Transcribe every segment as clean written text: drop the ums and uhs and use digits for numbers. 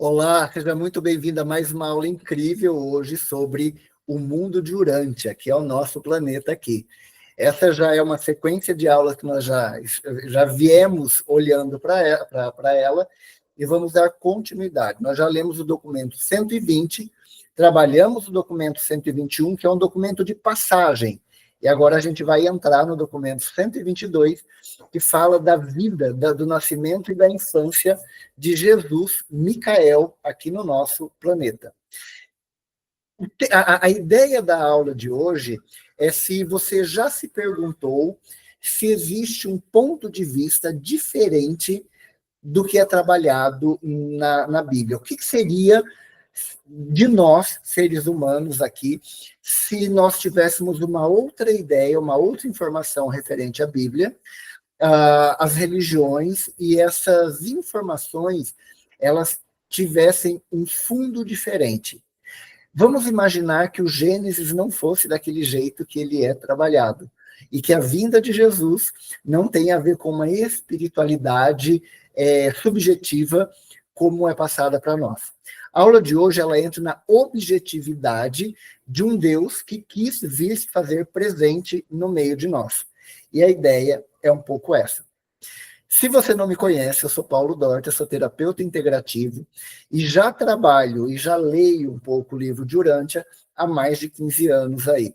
Olá, seja muito bem-vindo a mais uma aula incrível hoje sobre o mundo de Urântia, que é o nosso planeta aqui. Essa já é uma sequência de aulas que nós já viemos olhando para ela e vamos dar continuidade. Nós já lemos o documento 120, trabalhamos o documento 121, que é um documento de passagem, e agora a gente vai entrar no documento 122, que fala da vida, do nascimento e da infância de Jesus, Micael, aqui no nosso planeta. A ideia da aula de hoje é se você já se perguntou se existe um ponto de vista diferente do que é trabalhado na Bíblia. O que seria de nós, seres humanos aqui, se nós tivéssemos uma outra ideia, uma outra informação referente à Bíblia, as religiões, e essas informações, elas tivessem um fundo diferente. Vamos imaginar que o Gênesis não fosse daquele jeito que ele é trabalhado, e que a vinda de Jesus não tem a ver com uma espiritualidade subjetiva como é passada para nós. A aula de hoje ela entra na objetividade de um Deus que quis vir se fazer presente no meio de nós. E a ideia é um pouco essa. Se você não me conhece, eu sou Paulo Dorta, sou terapeuta integrativo e já trabalho e já leio um pouco o livro de Urântia há mais de 15 anos aí.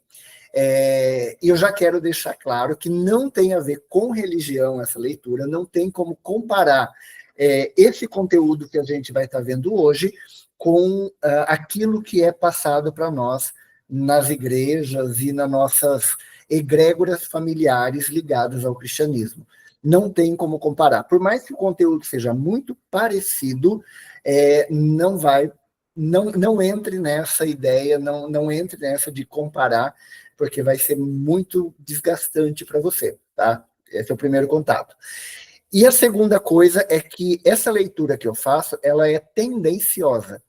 E eu já quero deixar claro que não tem a ver com religião essa leitura, não tem como comparar esse conteúdo que a gente vai estar vendo hoje com aquilo que é passado para nós nas igrejas e nas nossas egrégoras familiares ligadas ao cristianismo. Não tem como comparar. Por mais que o conteúdo seja muito parecido, não entre nessa ideia, não entre nessa de comparar, porque vai ser muito desgastante para você, tá? Esse é o primeiro contato. E a segunda coisa é que essa leitura que eu faço, ela é tendenciosa.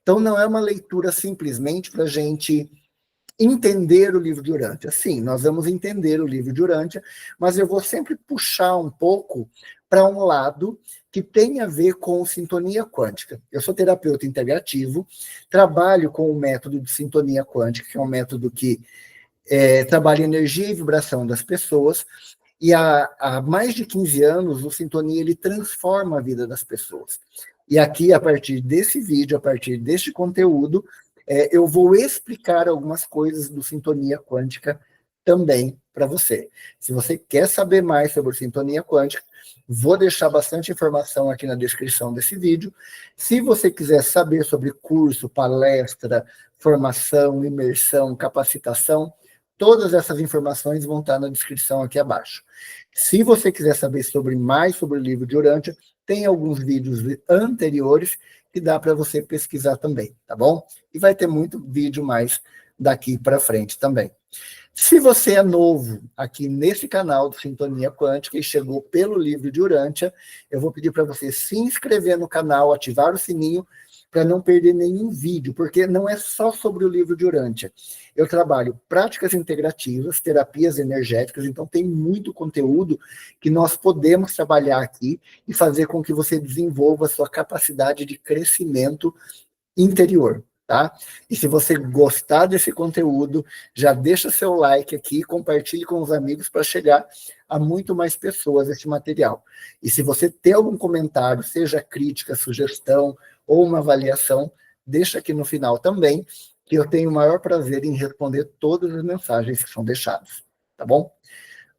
Então, não é uma leitura simplesmente para a gente entender o livro de Urântia. Sim, nós vamos entender o livro de Urântia, mas eu vou sempre puxar um pouco para um lado que tem a ver com sintonia quântica. Eu sou terapeuta integrativo, trabalho com o método de sintonia quântica, que é um método que trabalha energia e vibração das pessoas, e há mais de 15 anos o Sintonia ele transforma a vida das pessoas. E aqui, a partir desse vídeo, a partir deste conteúdo, eu vou explicar algumas coisas do Sintonia Quântica também para você. Se você quer saber mais sobre Sintonia Quântica, vou deixar bastante informação aqui na descrição desse vídeo. Se você quiser saber sobre curso, palestra, formação, imersão, capacitação, todas essas informações vão estar na descrição aqui abaixo. Se você quiser saber mais sobre o livro de Urântia, tem alguns vídeos anteriores que dá para você pesquisar também, tá bom? E vai ter muito vídeo mais daqui para frente também. Se você é novo aqui nesse canal do Sintonia Quântica e chegou pelo livro de Urântia, eu vou pedir para você se inscrever no canal, ativar o sininho, para não perder nenhum vídeo, porque não é só sobre o livro de Urântia. Eu trabalho práticas integrativas, terapias energéticas, então tem muito conteúdo que nós podemos trabalhar aqui e fazer com que você desenvolva a sua capacidade de crescimento interior, tá? E se você gostar desse conteúdo, já deixa seu like aqui, compartilhe com os amigos para chegar a muito mais pessoas esse material. E se você tem algum comentário, seja crítica, sugestão ou uma avaliação, deixa aqui no final também, que eu tenho o maior prazer em responder todas as mensagens que são deixadas, tá bom?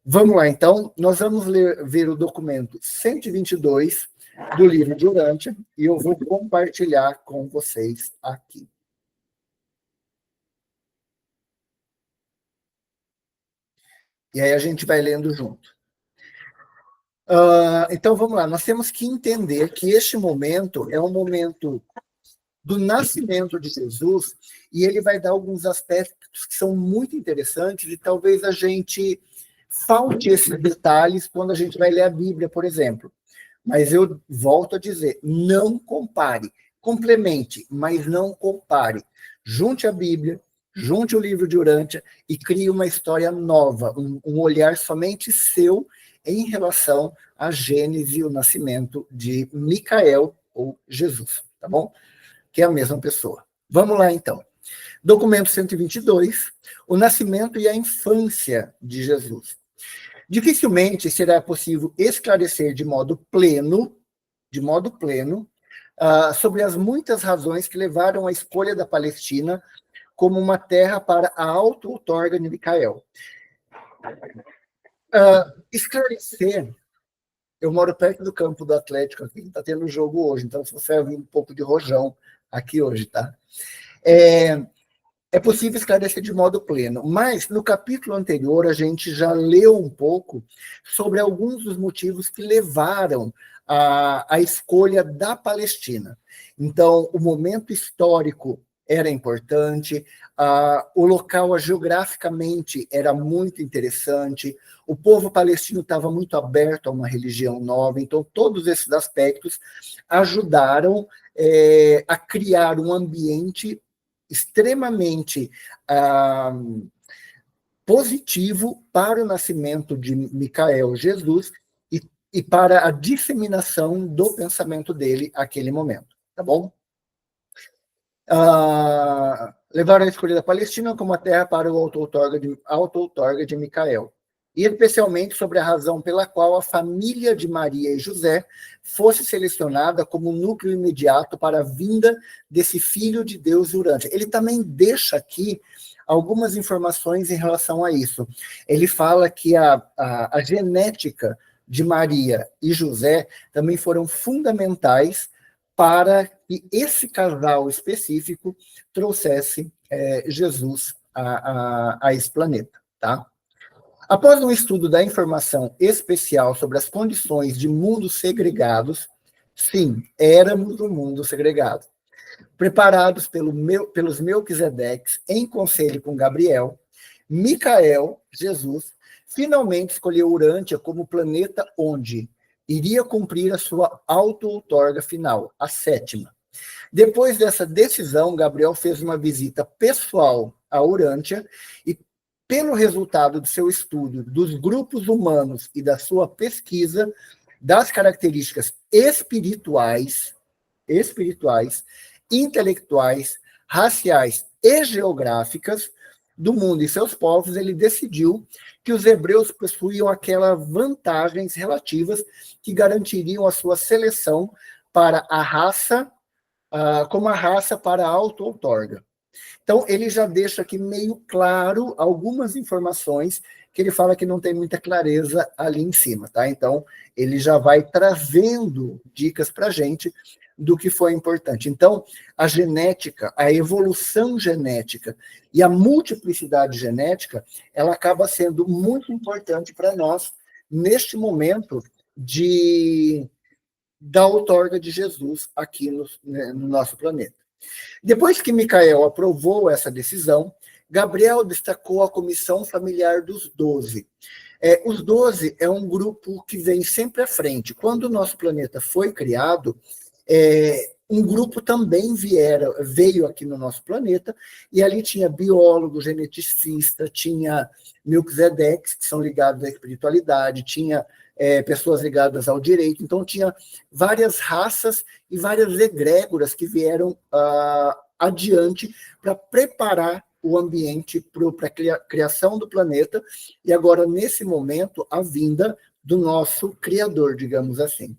Vamos lá, então, nós vamos ver o documento 122 do livro de Urântia, e eu vou compartilhar com vocês aqui. E aí a gente vai lendo junto. Então, vamos lá. Nós temos que entender que este momento é um momento do nascimento de Jesus, e ele vai dar alguns aspectos que são muito interessantes, e talvez a gente falte esses detalhes quando a gente vai ler a Bíblia, por exemplo. Mas eu volto a dizer, não compare. Complemente, mas não compare. Junte a Bíblia, junte o livro de Urântia e crie uma história nova, um olhar somente seu em relação a Gênesis e o nascimento de Micael ou Jesus, tá bom? Que é a mesma pessoa. Vamos lá, então. Documento 122, o nascimento e a infância de Jesus. Dificilmente será possível esclarecer de modo pleno, sobre as muitas razões que levaram à escolha da Palestina como uma terra para a auto-outorga de Micael. Esclarecer, eu moro perto do campo do Atlético aqui, está tendo jogo hoje, então se você ouvir um pouco de rojão aqui hoje, tá? É possível esclarecer de modo pleno, mas no capítulo anterior a gente já leu um pouco sobre alguns dos motivos que levaram à escolha da Palestina. Então, o momento histórico era importante, o local geograficamente era muito interessante, o povo palestino estava muito aberto a uma religião nova, então todos esses aspectos ajudaram a criar um ambiente extremamente positivo para o nascimento de Micael, Jesus, e para a disseminação do pensamento dele naquele momento, tá bom? Levaram a escolha da Palestina como a terra para o auto-outorga de Micael, e especialmente sobre a razão pela qual a família de Maria e José fosse selecionada como núcleo imediato para a vinda desse Filho de Deus Urante. Ele também deixa aqui algumas informações em relação a isso. Ele fala que a genética de Maria e José também foram fundamentais para que esse casal específico trouxesse Jesus a esse planeta, tá? Após um estudo da informação especial sobre as condições de mundos segregados, sim, éramos um mundo segregado, preparados pelos Melquisedeques em conselho com Gabriel, Micael, Jesus, finalmente escolheu Urântia como planeta onde iria cumprir a sua auto-outorga final, a 7ª. Depois dessa decisão, Gabriel fez uma visita pessoal a Urântia e, pelo resultado do seu estudo dos grupos humanos e da sua pesquisa das características espirituais, intelectuais, raciais e geográficas do mundo e seus povos, ele decidiu que os hebreus possuíam aquelas vantagens relativas que garantiriam a sua seleção para a raça, como a raça para a auto-outorga. Então, ele já deixa aqui meio claro algumas informações que ele fala que não tem muita clareza ali em cima, tá? Então, ele já vai trazendo dicas para a gente do que foi importante. Então, a genética, a evolução genética e a multiplicidade genética, ela acaba sendo muito importante para nós neste momento da outorga de Jesus aqui no nosso planeta. Depois que Micael aprovou essa decisão, Gabriel destacou a comissão familiar dos 12. Os 12 é um grupo que vem sempre à frente. Quando o nosso planeta foi criado, um grupo também veio aqui no nosso planeta, e ali tinha biólogo, geneticista, tinha Melquisedeques, que são ligados à espiritualidade, tinha pessoas ligadas ao direito, então tinha várias raças e várias egrégoras que vieram adiante para preparar o ambiente para a criação do planeta, e agora, nesse momento, a vinda do nosso Criador, digamos assim.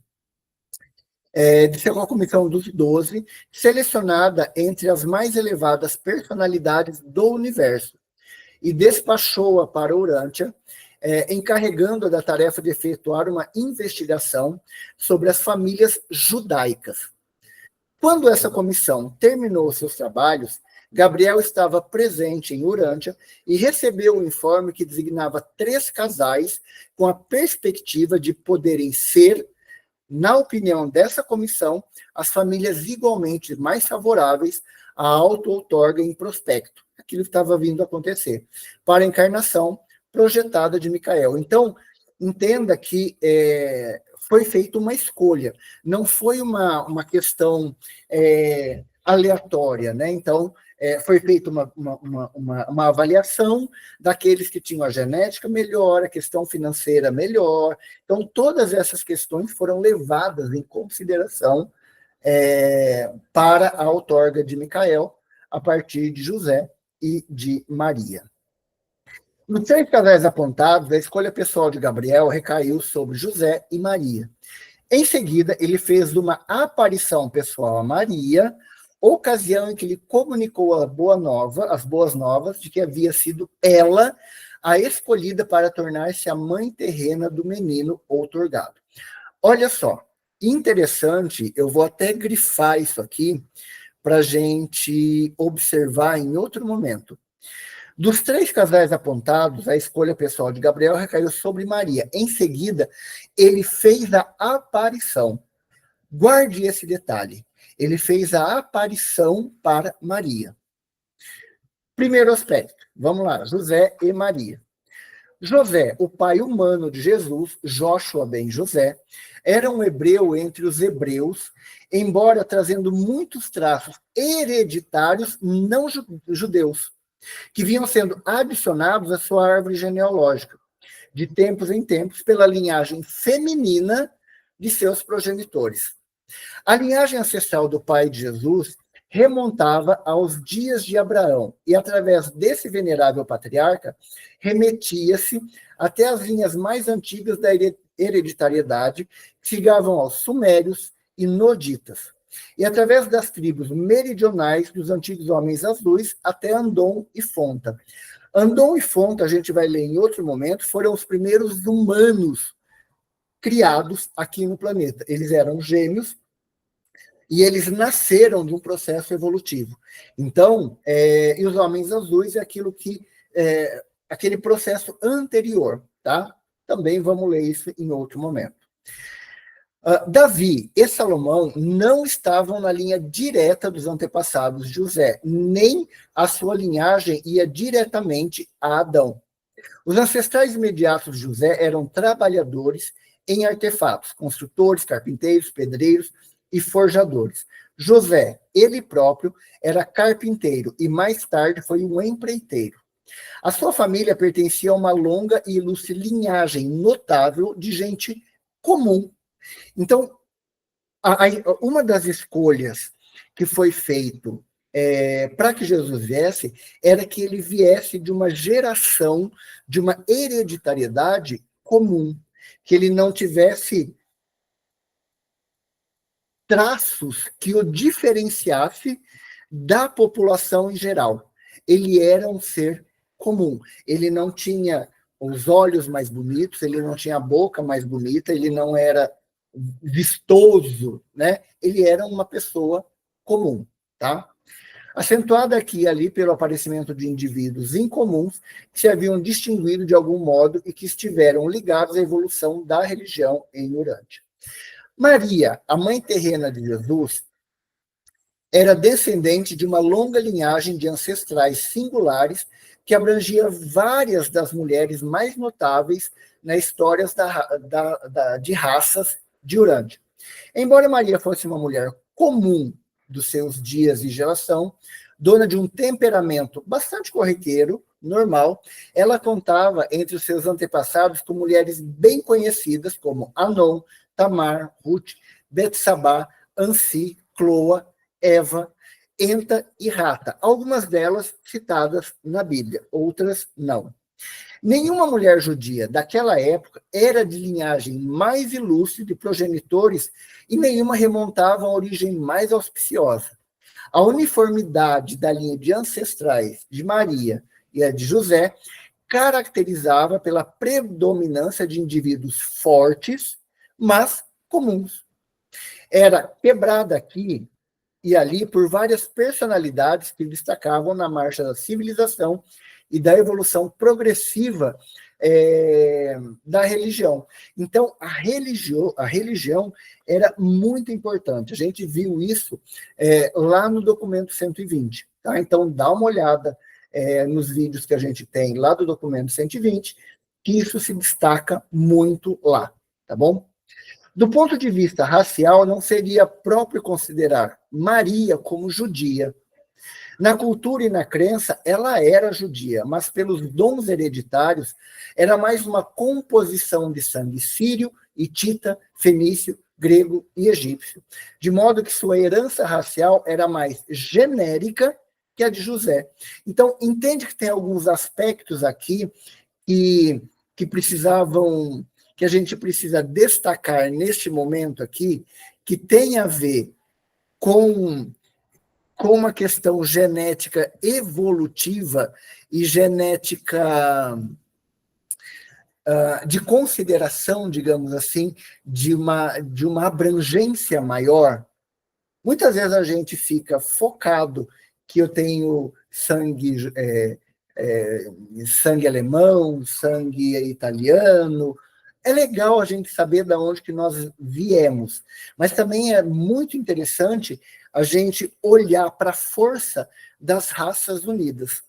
Chegou a comissão dos 12, selecionada entre as mais elevadas personalidades do universo, e despachou-a para Urântia, encarregando-a da tarefa de efetuar uma investigação sobre as famílias judaicas. Quando essa comissão terminou seus trabalhos, Gabriel estava presente em Urântia e recebeu o informe que designava 3 casais com a perspectiva de poderem ser, na opinião dessa comissão, as famílias igualmente mais favoráveis à auto-outorga em prospecto, aquilo que estava vindo a acontecer, para a encarnação projetada de Micael. Então, entenda que foi feita uma escolha, não foi uma questão aleatória, né? Então, foi feita uma avaliação daqueles que tinham a genética melhor, a questão financeira melhor. Então, todas essas questões foram levadas em consideração para a outorga de Micael, a partir de José e de Maria. Nos 3 casais apontados, a escolha pessoal de Gabriel recaiu sobre José e Maria. Em seguida, ele fez uma aparição pessoal a Maria, ocasião em que ele comunicou as boas novas de que havia sido ela a escolhida para tornar-se a mãe terrena do menino outorgado. Olha só, interessante, eu vou até grifar isso aqui para a gente observar em outro momento. Dos 3 casais apontados, a escolha pessoal de Gabriel recaiu sobre Maria. Em seguida, ele fez a aparição. Guarde esse detalhe. Ele fez a aparição para Maria. Primeiro aspecto. Vamos lá, José e Maria. José, o pai humano de Jesus, Joshua ben José, era um hebreu entre os hebreus, embora trazendo muitos traços hereditários não judeus, que vinham sendo adicionados à sua árvore genealógica, de tempos em tempos, pela linhagem feminina de seus progenitores. A linhagem ancestral do pai de Jesus remontava aos dias de Abraão, e através desse venerável patriarca, remetia-se até as linhas mais antigas da hereditariedade, que chegavam aos sumérios e noditas, e através das tribos meridionais dos antigos homens azuis até Andom e Fonta. Andom e Fonta, a gente vai ler em outro momento, foram os primeiros humanos criados aqui no planeta. Eles eram gêmeos e eles nasceram de um processo evolutivo. Então, e os homens azuis é aquilo que aquele processo anterior, tá? Também vamos ler isso em outro momento. Davi e Salomão não estavam na linha direta dos antepassados de José, nem a sua linhagem ia diretamente a Adão. Os ancestrais imediatos de José eram trabalhadores em artefatos, construtores, carpinteiros, pedreiros e forjadores. José, ele próprio, era carpinteiro e mais tarde foi um empreiteiro. A sua família pertencia a uma longa e ilustre linhagem notável de gente comum. Então, uma das escolhas que foi feito para que Jesus viesse era que ele viesse de uma geração, de uma hereditariedade comum, que ele não tivesse traços que o diferenciasse da população em geral. Ele era um ser comum. Ele não tinha os olhos mais bonitos, ele não tinha a boca mais bonita, ele não era vistoso, né? Ele era uma pessoa comum, tá? Acentuada aqui e ali pelo aparecimento de indivíduos incomuns que se haviam distinguido de algum modo e que estiveram ligados à evolução da religião em Urântia. Maria, a mãe terrena de Jesus, era descendente de uma longa linhagem de ancestrais singulares que abrangia várias das mulheres mais notáveis nas histórias de raças de Urântia. Embora Maria fosse uma mulher comum dos seus dias e geração, dona de um temperamento bastante corriqueiro, normal, ela contava entre os seus antepassados com mulheres bem conhecidas como Anon, Tamar, Ruth, Betsabá, Ansi, Cloa, Eva, Enta e Rata, algumas delas citadas na Bíblia, outras não. Nenhuma mulher judia daquela época era de linhagem mais ilustre de progenitores e nenhuma remontava a origem mais auspiciosa. A uniformidade da linha de ancestrais de Maria e a de José caracterizava pela predominância de indivíduos fortes, mas comuns. Era quebrada aqui e ali por várias personalidades que destacavam na marcha da civilização e da evolução progressiva da religião. Então, a religião era muito importante. A gente viu isso lá no documento 120. Tá? Então, dá uma olhada nos vídeos que a gente tem lá do documento 120, que isso se destaca muito lá. Tá bom? Do ponto de vista racial, não seria próprio considerar Maria como judia. Na cultura e na crença, ela era judia, mas pelos dons hereditários, era mais uma composição de sangue sírio, hitita, fenício, grego e egípcio, de modo que sua herança racial era mais genérica que a de José. Então, entende que tem alguns aspectos aqui que, que a gente precisa destacar neste momento aqui, que tem a ver com uma questão genética evolutiva e genética de consideração, digamos assim, de uma abrangência maior. Muitas vezes a gente fica focado que eu tenho sangue alemão, sangue italiano. É legal a gente saber de onde que nós viemos, mas também é muito interessante a gente olhar para a força das raças unidas.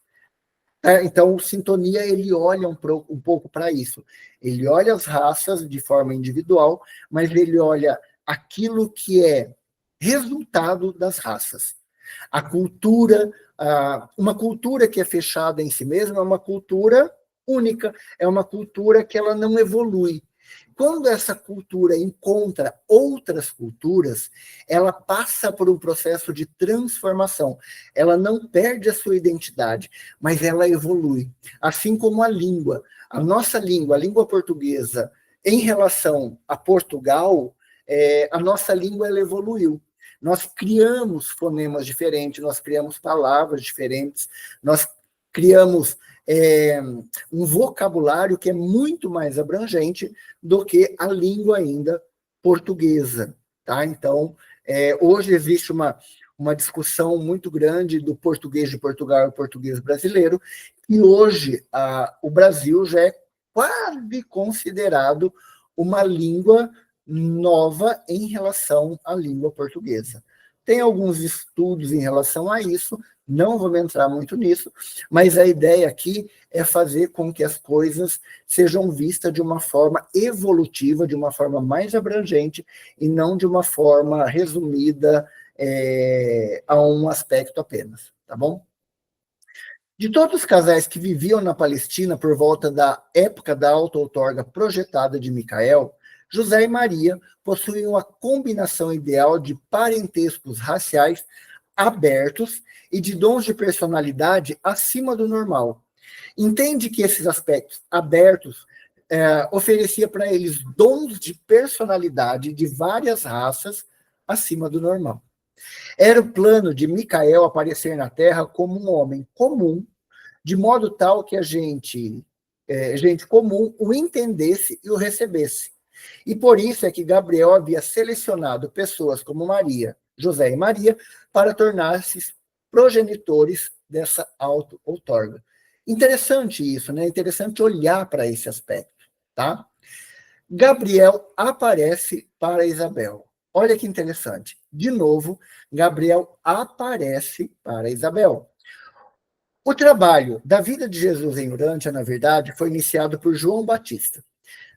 Então, o Sintonia, ele olha um pouco para isso. Ele olha as raças de forma individual, mas ele olha aquilo que é resultado das raças. A cultura, uma cultura que é fechada em si mesma é uma cultura única, é uma cultura que ela não evolui. Quando essa cultura encontra outras culturas, ela passa por um processo de transformação. Ela não perde a sua identidade, mas ela evolui. Assim como a língua. A nossa língua, a língua portuguesa, em relação a Portugal, a nossa língua ela evoluiu. Nós criamos fonemas diferentes, nós criamos palavras diferentes, nós criamos um vocabulário que é muito mais abrangente do que a língua ainda portuguesa. Tá? Então, hoje existe uma discussão muito grande do português de Portugal e o português brasileiro, e hoje o Brasil já é quase considerado uma língua nova em relação à língua portuguesa. Tem alguns estudos em relação a isso, não vou entrar muito nisso, mas a ideia aqui é fazer com que as coisas sejam vistas de uma forma evolutiva, de uma forma mais abrangente, e não de uma forma resumida a um aspecto apenas, tá bom? De todos os casais que viviam na Palestina por volta da época da auto-outorga projetada de Micael, José e Maria possuíam uma combinação ideal de parentescos raciais abertos e de dons de personalidade acima do normal. Entende que esses aspectos abertos oferecia para eles dons de personalidade de várias raças acima do normal. Era o plano de Micael aparecer na Terra como um homem comum, de modo tal que a gente comum o entendesse e o recebesse. E por isso é que Gabriel havia selecionado pessoas como Maria, José e Maria, para tornar-se progenitores dessa auto-outorga. Interessante isso, né? Interessante olhar para esse aspecto, tá? Gabriel aparece para Isabel. Olha que interessante. De novo, Gabriel aparece para Isabel. O trabalho da vida de Jesus em Urântia, na verdade, foi iniciado por João Batista.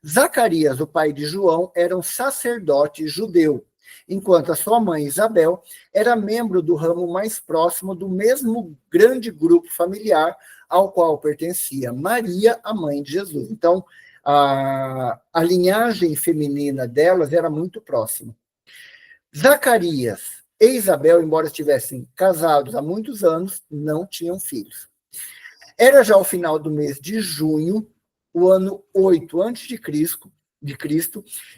Zacarias, o pai de João, era um sacerdote judeu, enquanto a sua mãe Isabel era membro do ramo mais próximo do mesmo grande grupo familiar ao qual pertencia Maria, a mãe de Jesus. Então, a linhagem feminina delas era muito próxima. Zacarias e Isabel, embora estivessem casados há muitos anos, não tinham filhos. Era já o final do mês de junho, o ano 8 a.C.,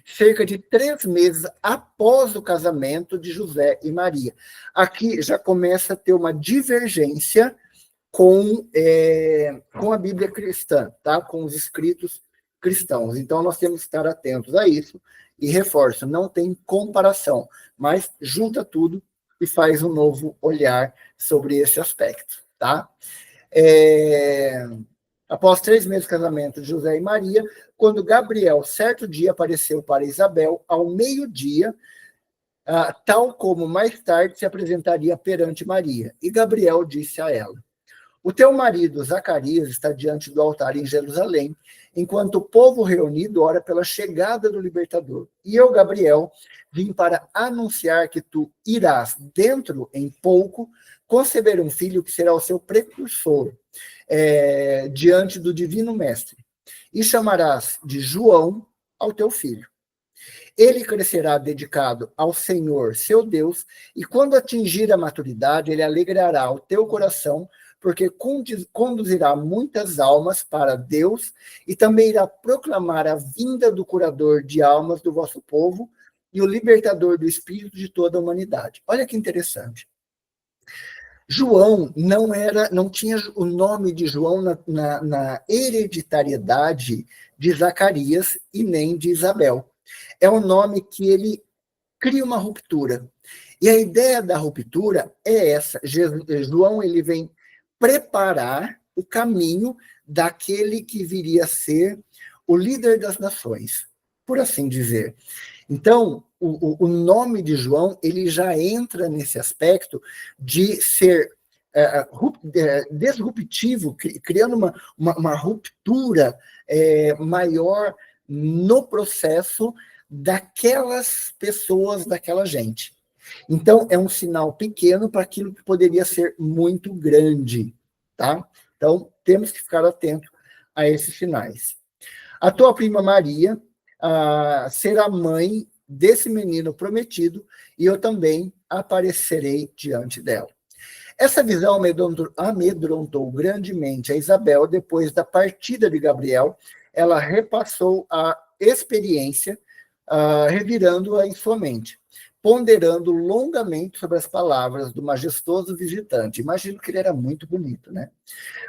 cerca de 3 meses após o casamento de José e Maria. Aqui já começa a ter uma divergência com a Bíblia cristã, tá? Com os escritos cristãos. Então, nós temos que estar atentos a isso. E reforço, não tem comparação, mas junta tudo e faz um novo olhar sobre esse aspecto, tá? Após 3 meses de casamento de José e Maria, quando Gabriel, certo dia, apareceu para Isabel, ao meio-dia, tal como mais tarde se apresentaria perante Maria. E Gabriel disse a ela: o teu marido, Zacarias, está diante do altar em Jerusalém, enquanto o povo reunido ora pela chegada do libertador. E eu, Gabriel, vim para anunciar que tu irás, dentro em pouco, conceber um filho que será o seu precursor diante do divino mestre. E chamarás de João ao teu filho. Ele crescerá dedicado ao Senhor, seu Deus, e quando atingir a maturidade, ele alegrará o teu coração, porque conduzirá muitas almas para Deus e também irá proclamar a vinda do curador de almas do vosso povo e o libertador do espírito de toda a humanidade. Olha que interessante. João não tinha o nome de João na hereditariedade de Zacarias e nem de Isabel. É um nome que ele cria uma ruptura. E a ideia da ruptura é essa. João ele vem preparar o caminho daquele que viria a ser o líder das nações, por assim dizer. Então, o nome de João ele já entra nesse aspecto de ser disruptivo, criando uma ruptura maior no processo daquelas pessoas, daquela gente. Então, é um sinal pequeno para aquilo que poderia ser muito grande, tá? Então, temos que ficar atentos a esses sinais. A tua prima Maria será mãe desse menino prometido, e eu também aparecerei diante dela. Essa visão amedrontou grandemente a Isabel. Depois da partida de Gabriel, ela repassou a experiência, revirando-a em sua mente, ponderando longamente sobre as palavras do majestoso visitante. Imagino que ele era muito bonito, né?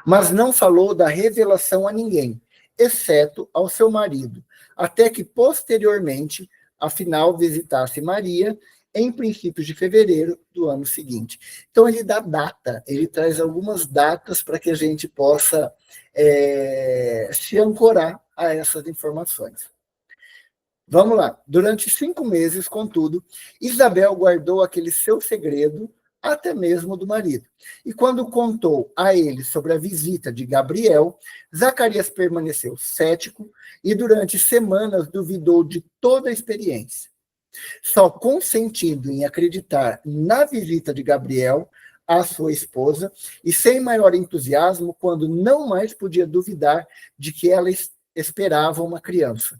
Mas não falou da revelação a ninguém, exceto ao seu marido, até que posteriormente, afinal, visitasse Maria em princípios de fevereiro do ano seguinte. Então, ele dá data, ele traz algumas datas para que a gente possa se ancorar a essas informações. Vamos lá. Durante 5 meses, contudo, Isabel guardou aquele seu segredo, até mesmo do marido. E quando contou a ele sobre a visita de Gabriel, Zacarias permaneceu cético e durante semanas duvidou de toda a experiência. Só consentindo em acreditar na visita de Gabriel à sua esposa e sem maior entusiasmo quando não mais podia duvidar de que ela esperava uma criança.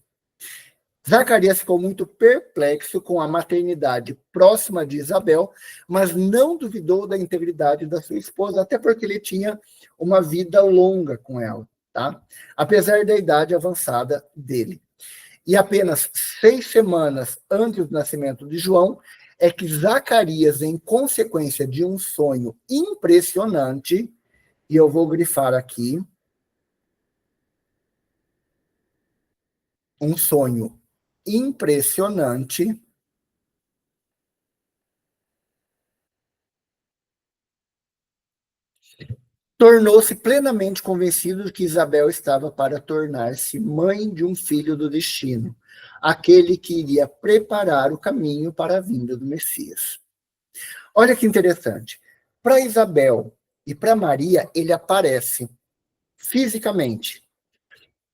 Zacarias ficou muito perplexo com a maternidade próxima de Isabel, mas não duvidou da integridade da sua esposa, até porque ele tinha uma vida longa com ela, tá? Apesar da idade avançada dele. E apenas 6 semanas antes do nascimento de João, é que Zacarias, em consequência de um sonho impressionante, e eu vou grifar aqui, um sonho impressionante, tornou-se plenamente convencido de que Isabel estava para tornar-se mãe de um filho do destino, aquele que iria preparar o caminho para a vinda do Messias. Olha que interessante. Para Isabel e para Maria, ele aparece fisicamente.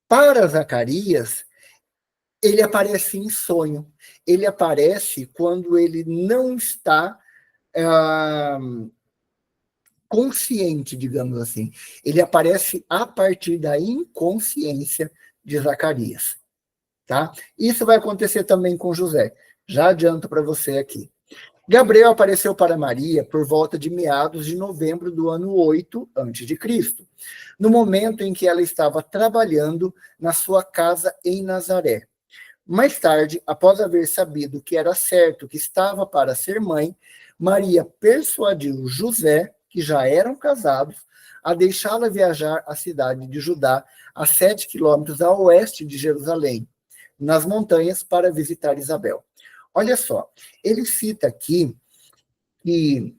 Para Zacarias, ele aparece em sonho. Ele aparece quando ele não está consciente, digamos assim. Ele aparece a partir da inconsciência de Zacarias. Tá? Isso vai acontecer também com José. Já adianto para você aqui. Gabriel apareceu para Maria por volta de meados de novembro do ano 8 a.C., no momento em que ela estava trabalhando na sua casa em Nazaré. Mais tarde, após haver sabido que era certo que estava para ser mãe, Maria persuadiu José, que já eram casados, a deixá-la viajar à cidade de Judá, a 7 quilômetros a oeste de Jerusalém, nas montanhas, para visitar Isabel. Olha só, ele cita aqui que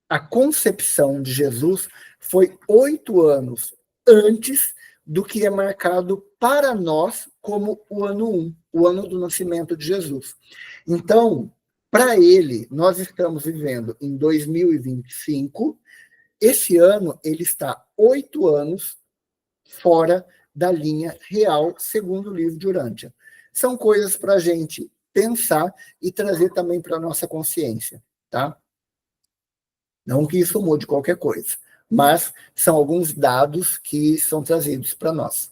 a concepção de Jesus foi 8 anos antes do que é marcado para nós como o ano 1, o ano do nascimento de Jesus. Então, para ele, nós estamos vivendo em 2025, esse ano ele está 8 anos fora da linha real, segundo o livro de Urântia. São coisas para a gente pensar e trazer também para a nossa consciência, tá? Não que isso mude qualquer coisa, mas são alguns dados que são trazidos para nós.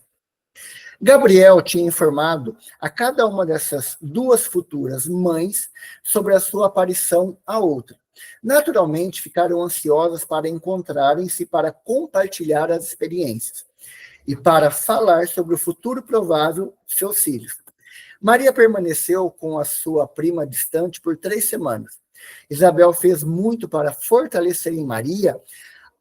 Gabriel tinha informado a cada uma dessas duas futuras mães sobre a sua aparição à outra. Naturalmente, ficaram ansiosas para encontrarem-se, para compartilhar as experiências e para falar sobre o futuro provável de seus filhos. Maria permaneceu com a sua prima distante por 3 semanas. Isabel fez muito para fortalecer em Maria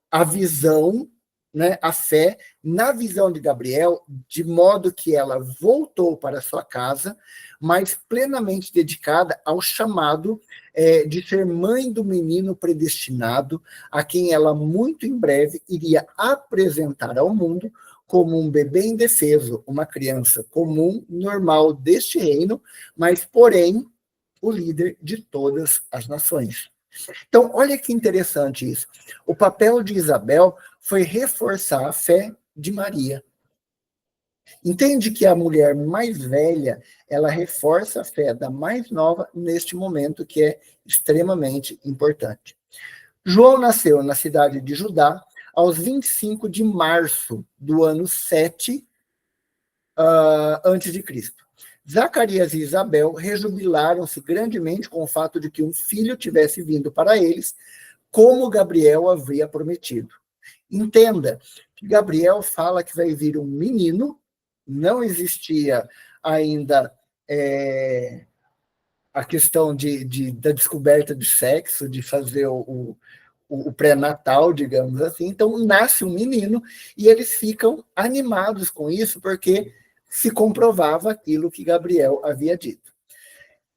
a visão, né, a fé na visão de Gabriel, de modo que ela voltou para sua casa, mas plenamente dedicada ao chamado de ser mãe do menino predestinado, a quem ela muito em breve iria apresentar ao mundo como um bebê indefeso, uma criança comum, normal deste reino, mas, porém, o líder de todas as nações. Então, olha que interessante isso. O papel de Isabel foi reforçar a fé de Maria. Entende que a mulher mais velha, ela reforça a fé da mais nova neste momento, que é extremamente importante. João nasceu na cidade de Judá aos 25 de março do ano 7 antes de Cristo. Zacarias e Isabel rejubilaram-se grandemente com o fato de que um filho tivesse vindo para eles, como Gabriel havia prometido. Entenda que Gabriel fala que vai vir um menino, não existia ainda a questão da descoberta de sexo, de fazer o pré-natal, digamos assim. Então, nasce um menino e eles ficam animados com isso, porque se comprovava aquilo que Gabriel havia dito.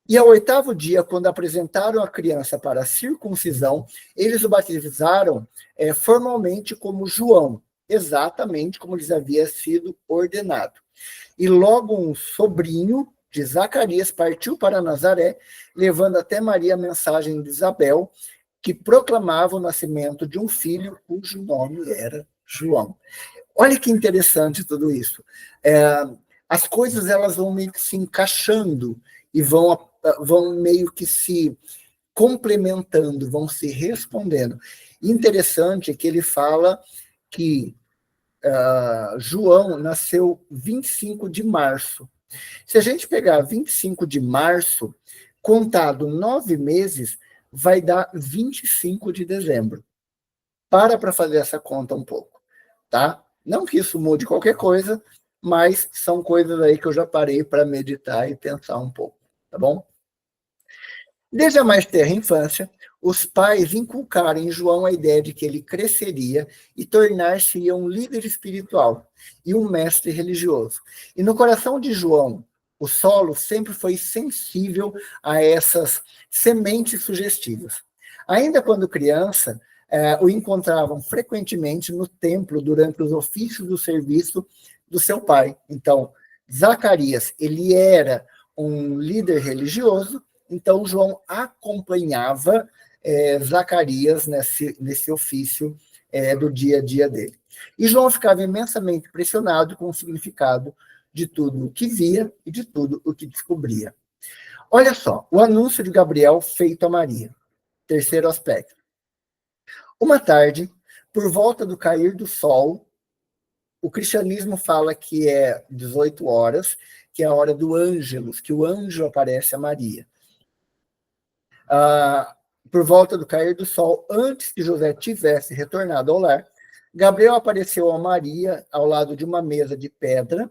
E ao 8º dia, quando apresentaram a criança para a circuncisão, eles o batizaram formalmente como João, exatamente como lhes havia sido ordenado. E logo um sobrinho de Zacarias partiu para Nazaré, levando até Maria a mensagem de Isabel, que proclamava o nascimento de um filho cujo nome era João. Olha que interessante tudo isso. As coisas elas vão meio que se encaixando e vão meio que se complementando, vão se respondendo. Interessante é que ele fala que João nasceu 25 de março. Se a gente pegar 25 de março, contado 9 meses, vai dar 25 de dezembro. Para fazer essa conta um pouco, tá? Não que isso mude qualquer coisa, mas são coisas aí que eu já parei para meditar e pensar um pouco, tá bom? Desde a mais terra infância, os pais inculcaram em João a ideia de que ele cresceria e tornar-se um líder espiritual e um mestre religioso. E no coração de João, o solo sempre foi sensível a essas sementes sugestivas. Ainda quando criança, o encontravam frequentemente no templo durante os ofícios do serviço do seu pai. Então, Zacarias, ele era um líder religioso, então João acompanhava Zacarias nesse ofício do dia a dia dele. E João ficava imensamente impressionado com o significado de tudo o que via e de tudo o que descobria. Olha só, o anúncio de Gabriel feito a Maria. Terceiro aspecto. Uma tarde, por volta do cair do sol, o cristianismo fala que é 18 horas, que é a hora do ângelus, que o anjo aparece a Maria. Por volta do cair do sol, antes que José tivesse retornado ao lar, Gabriel apareceu a Maria ao lado de uma mesa de pedra,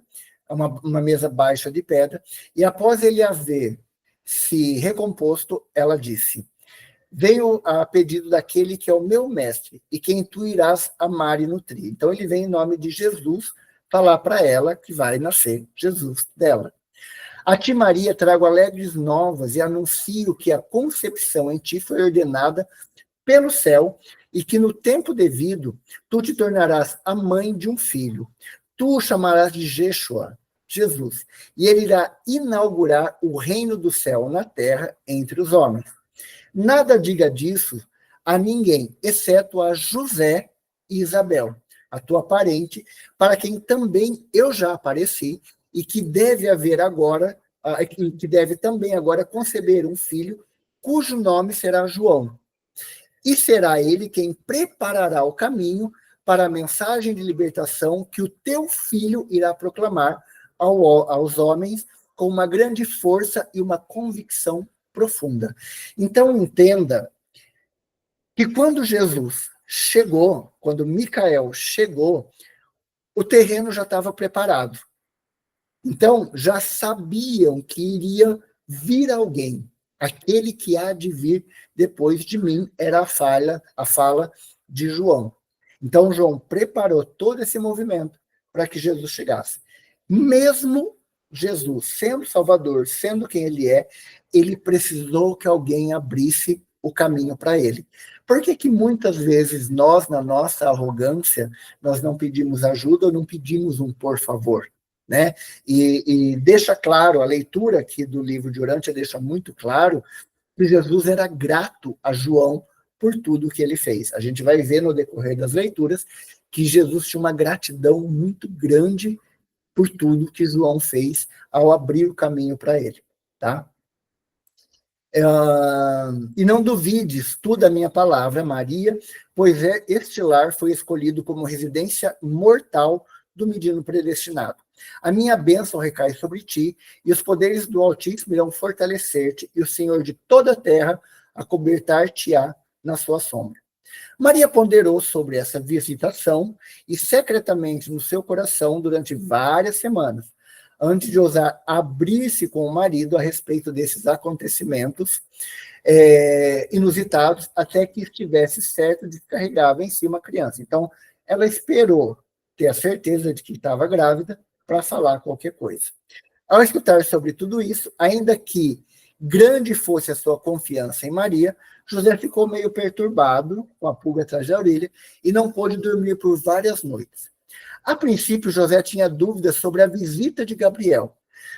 uma mesa baixa de pedra, e após ele haver se recomposto, ela disse: venho a pedido daquele que é o meu mestre, e quem tu irás amar e nutrir. Então ele vem em nome de Jesus falar para ela que vai nascer Jesus dela. A ti, Maria, trago alegres novas e anuncio que a concepção em ti foi ordenada pelo céu e que no tempo devido tu te tornarás a mãe de um filho. Tu o chamarás de Jeshua, Jesus, e ele irá inaugurar o reino do céu na terra entre os homens. Nada diga disso a ninguém, exceto a José e Isabel, a tua parente, para quem também eu já apareci, e que deve haver agora, que deve também agora conceber um filho, cujo nome será João. E será ele quem preparará o caminho para a mensagem de libertação que o teu filho irá proclamar, aos homens com uma grande força e uma convicção profunda. Então, entenda que quando Jesus chegou, quando Micael chegou, o terreno já estava preparado. Então, já sabiam que iria vir alguém. Aquele que há de vir depois de mim era a fala de João. Então, João preparou todo esse movimento para que Jesus chegasse. Mesmo Jesus, sendo Salvador, sendo quem ele é, ele precisou que alguém abrisse o caminho para ele. Por que muitas vezes nós, na nossa arrogância, nós não pedimos ajuda ou não pedimos um por favor? Né? E deixa claro, a leitura aqui do livro de Urântia deixa muito claro que Jesus era grato a João por tudo que ele fez. A gente vai ver no decorrer das leituras que Jesus tinha uma gratidão muito grande por tudo que João fez ao abrir o caminho para ele. Tá? E não duvides tu da minha palavra, Maria, pois este lar foi escolhido como residência mortal do menino predestinado. A minha bênção recai sobre ti, e os poderes do Altíssimo irão fortalecer-te, e o Senhor de toda a terra acobertar-te-á na sua sombra. Maria ponderou sobre essa visitação, e secretamente no seu coração, durante várias semanas, antes de ousar abrir-se com o marido a respeito desses acontecimentos inusitados, até que estivesse certo de que carregava em si uma criança. Então, ela esperou ter a certeza de que estava grávida para falar qualquer coisa. Ao escutar sobre tudo isso, ainda que grande fosse a sua confiança em Maria, José ficou meio perturbado, com a pulga atrás da orelha, e não pôde dormir por várias noites. A princípio, José tinha dúvidas sobre a visita de Gabriel.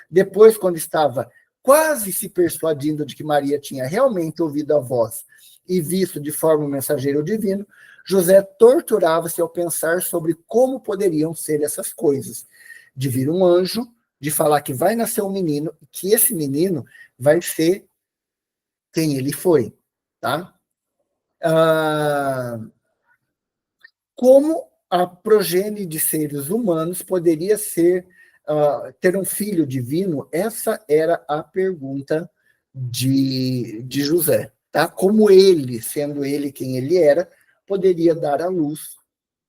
Depois, quando estava quase se persuadindo de que Maria tinha realmente ouvido a voz e visto de forma o mensageiro divino, José torturava-se ao pensar sobre como poderiam ser essas coisas. De vir um anjo, de falar que vai nascer um menino, que esse menino vai ser quem ele foi. Tá? Como a progênie de seres humanos poderia ter um filho divino? Essa era a pergunta de José. Tá? Como ele, sendo ele quem ele era, poderia dar à luz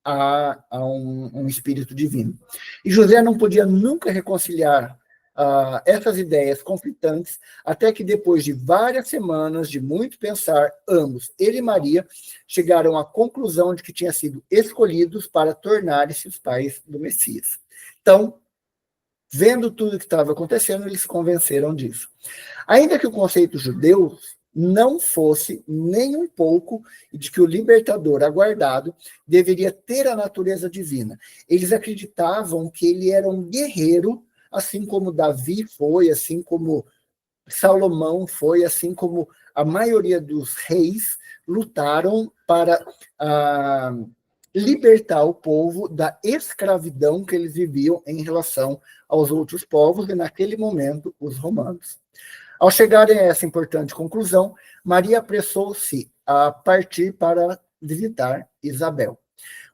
a um espírito divino. E José não podia nunca reconciliar essas ideias conflitantes, até que depois de várias semanas de muito pensar, ambos, ele e Maria, chegaram à conclusão de que tinham sido escolhidos para tornarem-se os pais do Messias. Então, vendo tudo o que estava acontecendo, eles se convenceram disso. Ainda que o conceito judeu não fosse nem um pouco de que o libertador aguardado deveria ter a natureza divina. Eles acreditavam que ele era um guerreiro, assim como Davi foi, assim como Salomão foi, assim como a maioria dos reis lutaram para libertar o povo da escravidão que eles viviam em relação aos outros povos, e naquele momento, os romanos. Ao chegarem a essa importante conclusão, Maria apressou-se a partir para visitar Isabel.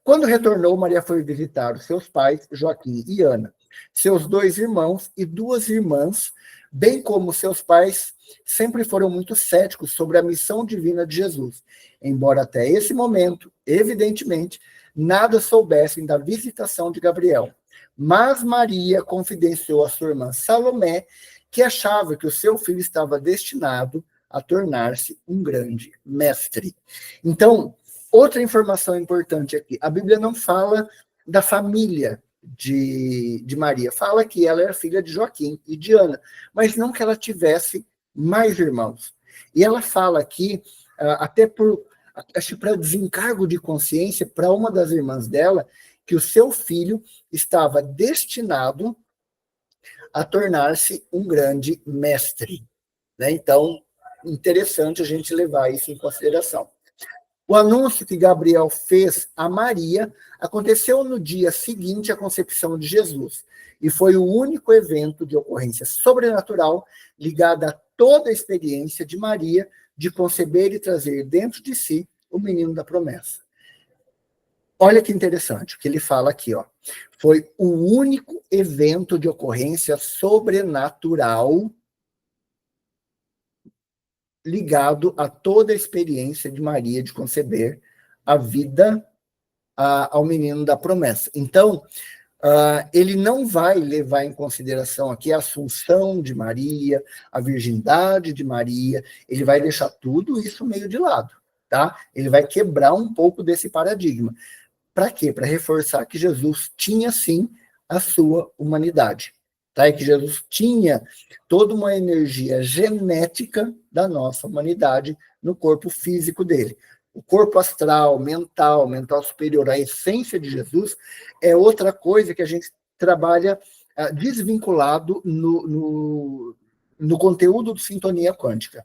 Quando retornou, Maria foi visitar os seus pais, Joaquim e Ana, seus 2 irmãos e 2 irmãs, bem como seus pais sempre foram muito céticos sobre a missão divina de Jesus, embora até esse momento, evidentemente, nada soubessem da visitação de Gabriel. Mas Maria confidenciou a sua irmã Salomé que achava que o seu filho estava destinado a tornar-se um grande mestre. Então, outra informação importante aqui, a Bíblia não fala da família de Maria, fala que ela era filha de Joaquim e de Ana, mas não que ela tivesse mais irmãos. E ela fala aqui, até acho para desencargo de consciência, para uma das irmãs dela, que o seu filho estava destinado a tornar-se um grande mestre. Né? Então, interessante a gente levar isso em consideração. O anúncio que Gabriel fez a Maria aconteceu no dia seguinte à concepção de Jesus, e foi o único evento de ocorrência sobrenatural ligado a toda a experiência de Maria de conceber e trazer dentro de si o menino da promessa. olha que interessante o que ele fala aqui, ó. Foi o único evento de ocorrência sobrenatural ligado a toda a experiência de Maria de conceber a vida ao menino da promessa. Então, ele não vai levar em consideração aqui a assunção de Maria, a virgindade de Maria, ele vai deixar tudo isso meio de lado, tá? Ele vai quebrar um pouco desse paradigma. Para quê? Para reforçar que Jesus tinha, sim, a sua humanidade. Tá? E que Jesus tinha toda uma energia genética da nossa humanidade no corpo físico dele. O corpo astral, mental superior, a essência de Jesus, é outra coisa que a gente trabalha desvinculado no conteúdo do Sintonia Quântica.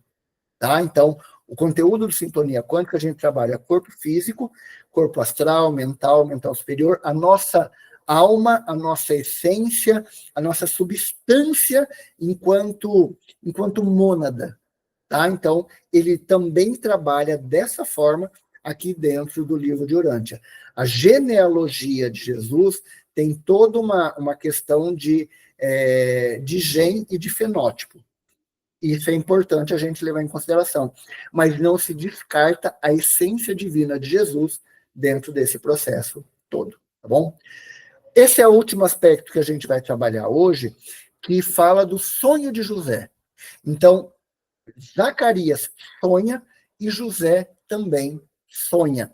Tá? Então, o conteúdo de sintonia quântica, a gente trabalha corpo físico, corpo astral, mental superior, a nossa alma, a nossa essência, a nossa substância enquanto mônada. Tá? Então, ele também trabalha dessa forma aqui dentro do livro de Urântia. A genealogia de Jesus tem toda uma questão de gen e de fenótipo. Isso é importante a gente levar em consideração. Mas não se descarta a essência divina de Jesus dentro desse processo todo, tá bom? Esse é o último aspecto que a gente vai trabalhar hoje, que fala do sonho de José. Então, Zacarias sonha e José também sonha.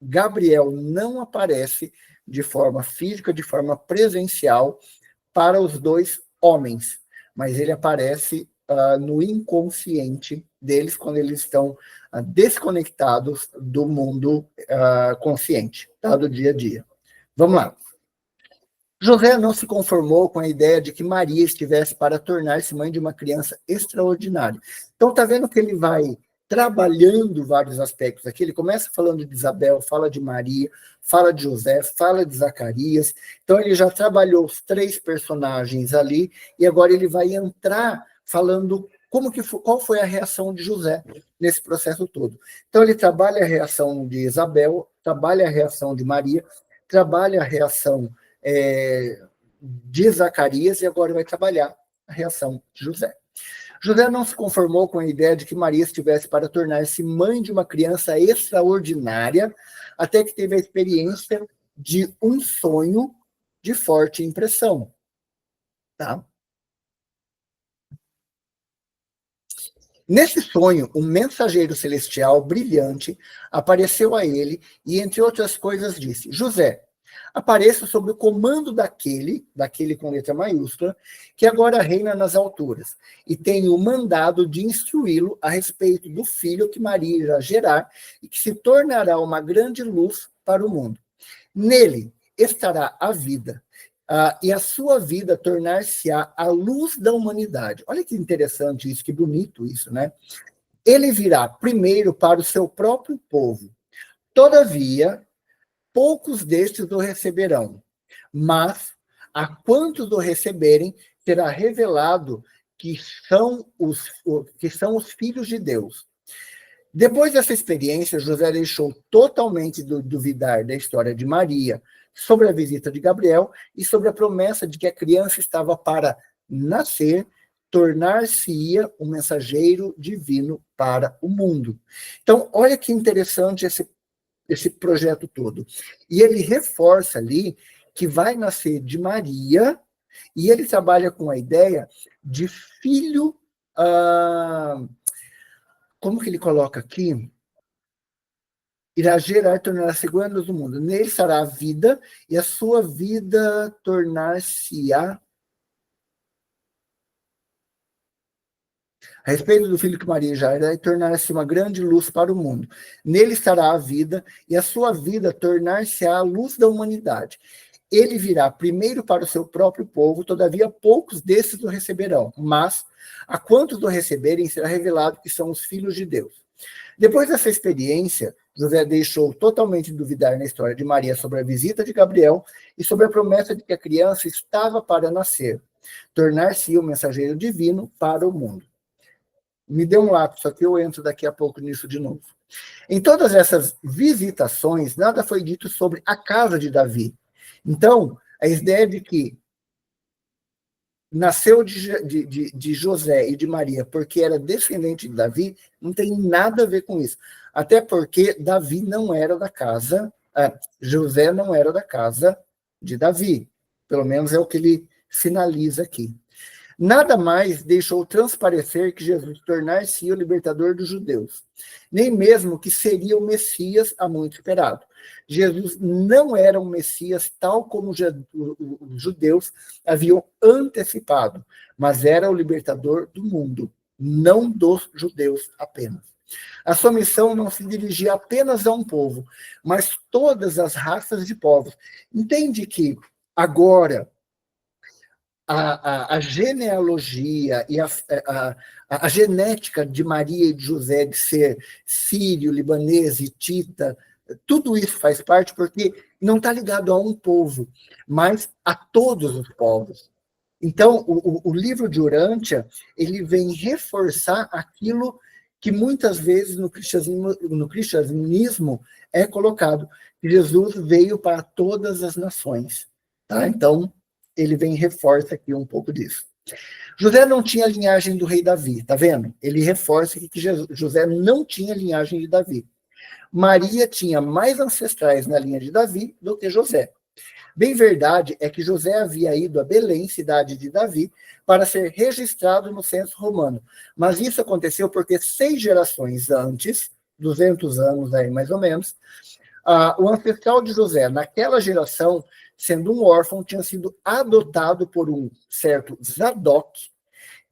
Gabriel não aparece de forma física, de forma presencial para os dois homens, mas ele aparece no inconsciente deles quando eles estão desconectados do mundo consciente, tá? Do dia a dia. Vamos lá. José não se conformou com a ideia de que Maria estivesse para tornar-se mãe de uma criança extraordinária. Então, está vendo que ele vai trabalhando vários aspectos aqui. Ele começa falando de Isabel, fala de Maria, fala de José, fala de Zacarias. Então, ele já trabalhou os 3 personagens ali, e agora ele vai entrar falando qual foi a reação de José nesse processo todo. Então, ele trabalha a reação de Isabel, trabalha a reação de Maria, trabalha a reação de Zacarias, e agora vai trabalhar a reação de José. José não se conformou com a ideia de que Maria estivesse para tornar-se mãe de uma criança extraordinária, até que teve a experiência de um sonho de forte impressão. Tá? Nesse sonho, um mensageiro celestial brilhante apareceu a ele e, entre outras coisas, disse: José, apareça sob o comando daquele com letra maiúscula, que agora reina nas alturas, e tenho o mandado de instruí-lo a respeito do filho que Maria irá gerar e que se tornará uma grande luz para o mundo. Nele estará a vida, e a sua vida tornar-se-á a luz da humanidade. Olha que interessante isso, que bonito isso, né? Ele virá primeiro para o seu próprio povo. Todavia, poucos destes o receberão, mas a quantos o receberem será revelado que são os filhos de Deus. Depois dessa experiência, José deixou totalmente de duvidar da história de Maria, sobre a visita de Gabriel e sobre a promessa de que a criança estava para nascer, tornar-se-ia um mensageiro divino para o mundo. Então, olha que interessante esse projeto todo. E ele reforça ali que vai nascer de Maria, e ele trabalha com a ideia de filho. Como que ele coloca aqui? Irá gerar e tornar segura do mundo. Nele será a vida, e a sua vida tornar-se-á. A respeito do filho que Maria gerará e tornar-se uma grande luz para o mundo. Nele estará a vida, e a sua vida tornar-se-á a luz da humanidade. Ele virá primeiro para o seu próprio povo, todavia poucos desses o receberão, mas a quantos o receberem será revelado que são os filhos de Deus. Depois dessa experiência, José deixou totalmente duvidar na história de Maria sobre a visita de Gabriel e sobre a promessa de que a criança estava para nascer, tornar-se um mensageiro divino para o mundo. Me dê um lápis aqui, eu entro daqui a pouco nisso de novo. Em todas essas visitações, nada foi dito sobre a casa de Davi. Então, a ideia de que nasceu de José e de Maria porque era descendente de Davi, não tem nada a ver com isso. Até porque Davi não era da casa, José não era da casa de Davi. Pelo menos é o que ele finaliza aqui. Nada mais deixou transparecer que Jesus tornar-se o libertador dos judeus, nem mesmo que seria o Messias há muito esperado. Jesus não era um Messias tal como os judeus haviam antecipado, mas era o libertador do mundo, não dos judeus apenas. A sua missão não se dirigia apenas a um povo, mas todas as raças de povos. Entende que agora a genealogia e a genética de Maria e de José de ser sírio, libanês, hitita, tudo isso faz parte porque não está ligado a um povo, mas a todos os povos. Então, o livro de Urântia, ele vem reforçar aquilo que muitas vezes no cristianismo é colocado, que Jesus veio para todas as nações. Tá? Então, ele vem e reforça aqui um pouco disso. José não tinha a linhagem do rei Davi, tá vendo? Ele reforça aqui que José não tinha a linhagem de Davi. Maria tinha mais ancestrais na linha de Davi do que José. Bem verdade é que José havia ido a Belém, cidade de Davi, para ser registrado no censo romano. Mas isso aconteceu porque 6 gerações antes, 200 anos aí mais ou menos, o ancestral de José, naquela geração, sendo um órfão, tinha sido adotado por um certo Zadok,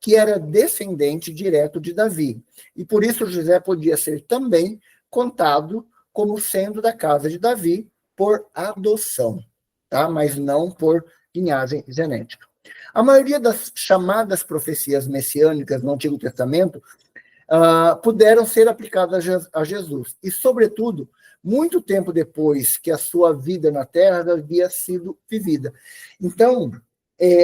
que era descendente direto de Davi. E por isso José podia ser também contado como sendo da casa de Davi por adoção, tá? Mas não por linhagem genética. A maioria das chamadas profecias messiânicas no Antigo Testamento puderam ser aplicadas a Jesus. E, sobretudo, muito tempo depois que a sua vida na Terra havia sido vivida. Então,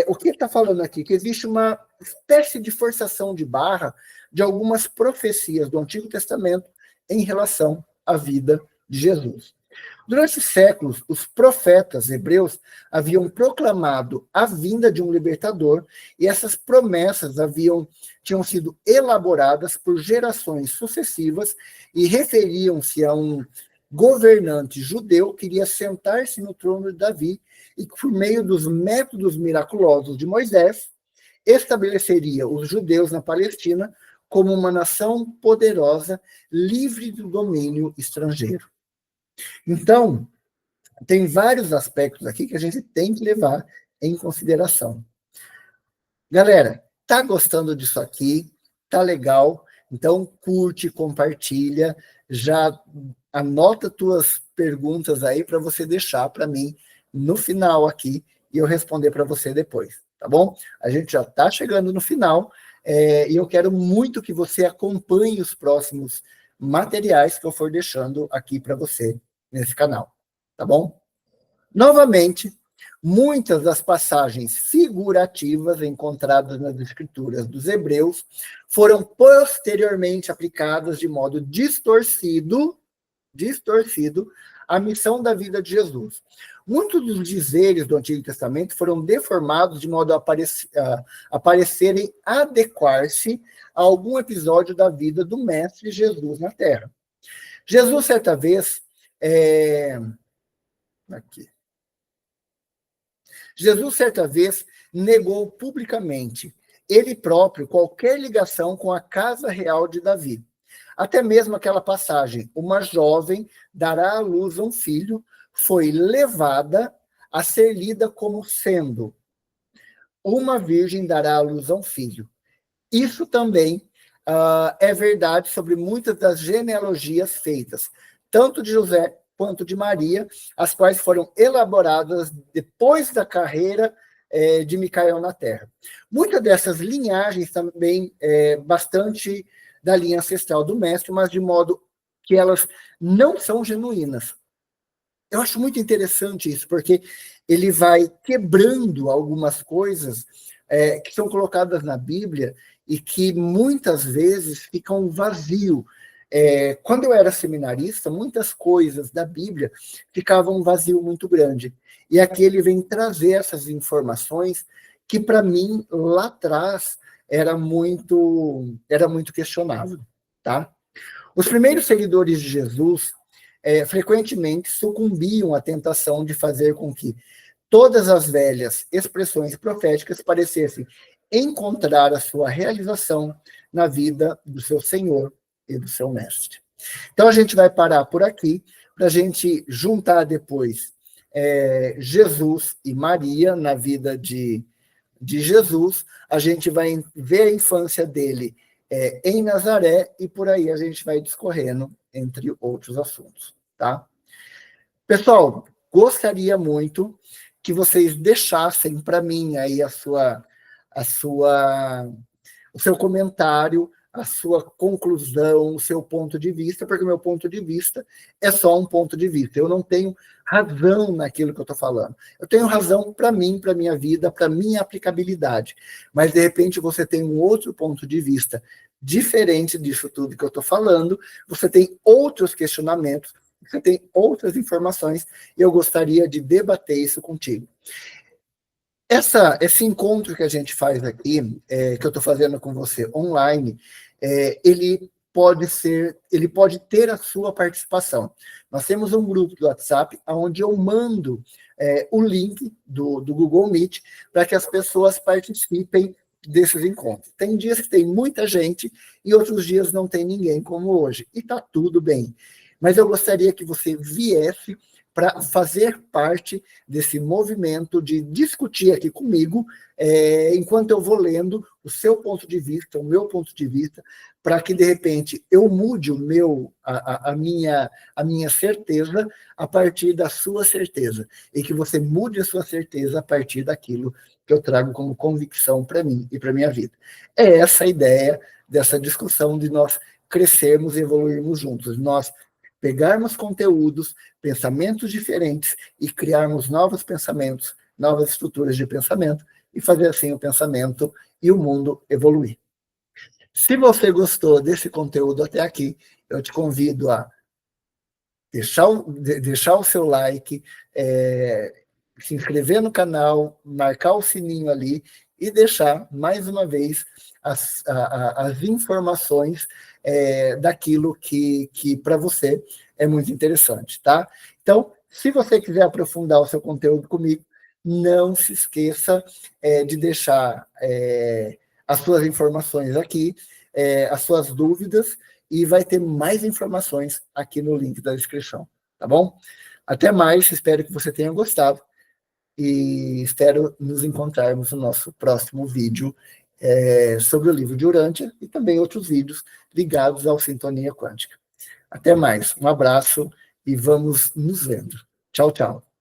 o que está falando aqui? Que existe uma espécie de forçação de barra de algumas profecias do Antigo Testamento em relação à vida de Jesus. Durante séculos, os profetas hebreus haviam proclamado a vinda de um libertador e essas promessas tinham sido elaboradas por gerações sucessivas e referiam-se a um governante judeu que iria sentar-se no trono de Davi e que, por meio dos métodos miraculosos de Moisés, estabeleceria os judeus na Palestina como uma nação poderosa, livre do domínio estrangeiro. Então, tem vários aspectos aqui que a gente tem que levar em consideração. Galera, tá gostando disso aqui? Tá legal? Então, curte, compartilha, já anota tuas perguntas aí para você deixar para mim no final aqui e eu responder para você depois, tá bom? A gente já está chegando no final e eu quero muito que você acompanhe os próximos materiais que eu for deixando aqui para você nesse canal, tá bom? Novamente, muitas das passagens figurativas encontradas nas escrituras dos hebreus foram posteriormente aplicadas de modo distorcido à missão da vida de Jesus. Muitos dos dizeres do Antigo Testamento foram deformados de modo a parecerem adequar-se a algum episódio da vida do Mestre Jesus na Terra. Jesus, certa vez, negou publicamente, ele próprio, qualquer ligação com a casa real de Davi. Até mesmo aquela passagem, uma jovem dará à luz um filho, foi levada a ser lida como sendo uma virgem dará à luz a um filho. Isso também é verdade sobre muitas das genealogias feitas, tanto de José quanto de Maria, as quais foram elaboradas depois da carreira de Micael na Terra. Muitas dessas linhagens também bastante da linha ancestral do mestre, mas de modo que elas não são genuínas. Eu acho muito interessante isso, porque ele vai quebrando algumas coisas que são colocadas na Bíblia e que muitas vezes ficam vazio. quando eu era seminarista, muitas coisas da Bíblia ficavam um vazio muito grande. E aqui ele vem trazer essas informações que, para mim, lá atrás, era muito questionável. Tá? Os primeiros seguidores de Jesus frequentemente sucumbiam à tentação de fazer com que todas as velhas expressões proféticas parecessem encontrar a sua realização na vida do seu Senhor e do seu Mestre. Então, a gente vai parar por aqui, para a gente juntar depois Jesus e Maria na vida de Jesus. A gente vai ver a infância dele em Nazaré, e por aí a gente vai discorrendo entre outros assuntos. Tá? Pessoal, gostaria muito que vocês deixassem para mim aí o seu comentário, a sua conclusão, o seu ponto de vista, porque o meu ponto de vista é só um ponto de vista. Eu não tenho razão naquilo que eu estou falando. Eu tenho razão para mim, para a minha vida, para a minha aplicabilidade. Mas, de repente, você tem um outro ponto de vista diferente disso tudo que eu estou falando, você tem outros questionamentos, você tem outras informações, e eu gostaria de debater isso contigo. Esse encontro que a gente faz aqui, que eu estou fazendo com você online, ele pode ter a sua participação. Nós temos um grupo do WhatsApp, onde eu mando o link do Google Meet para que as pessoas participem desses encontros. Tem dias que tem muita gente e outros dias não tem ninguém, como hoje. E está tudo bem. Mas eu gostaria que você viesse para fazer parte desse movimento de discutir aqui comigo, enquanto eu vou lendo o seu ponto de vista, o meu ponto de vista, para que, de repente, eu mude a minha certeza a partir da sua certeza, e que você mude a sua certeza a partir daquilo que eu trago como convicção para mim e para a minha vida. É essa a ideia dessa discussão, de nós crescermos e evoluirmos juntos, nós pegarmos conteúdos, pensamentos diferentes e criarmos novos pensamentos, novas estruturas de pensamento, e fazer assim o pensamento e o mundo evoluir. Se você gostou desse conteúdo até aqui, eu te convido a deixar o seu like, se inscrever no canal, marcar o sininho ali e deixar, mais uma vez, as informações daquilo que para você é muito interessante, tá? Então, se você quiser aprofundar o seu conteúdo comigo, não se esqueça de deixar as suas informações aqui, as suas dúvidas, e vai ter mais informações aqui no link da descrição, tá bom? Até mais, espero que você tenha gostado, e espero nos encontrarmos no nosso próximo vídeo sobre o livro de Urântia, e também outros vídeos ligados ao Sintonia Quântica. Até mais, um abraço e vamos nos vendo. Tchau, tchau.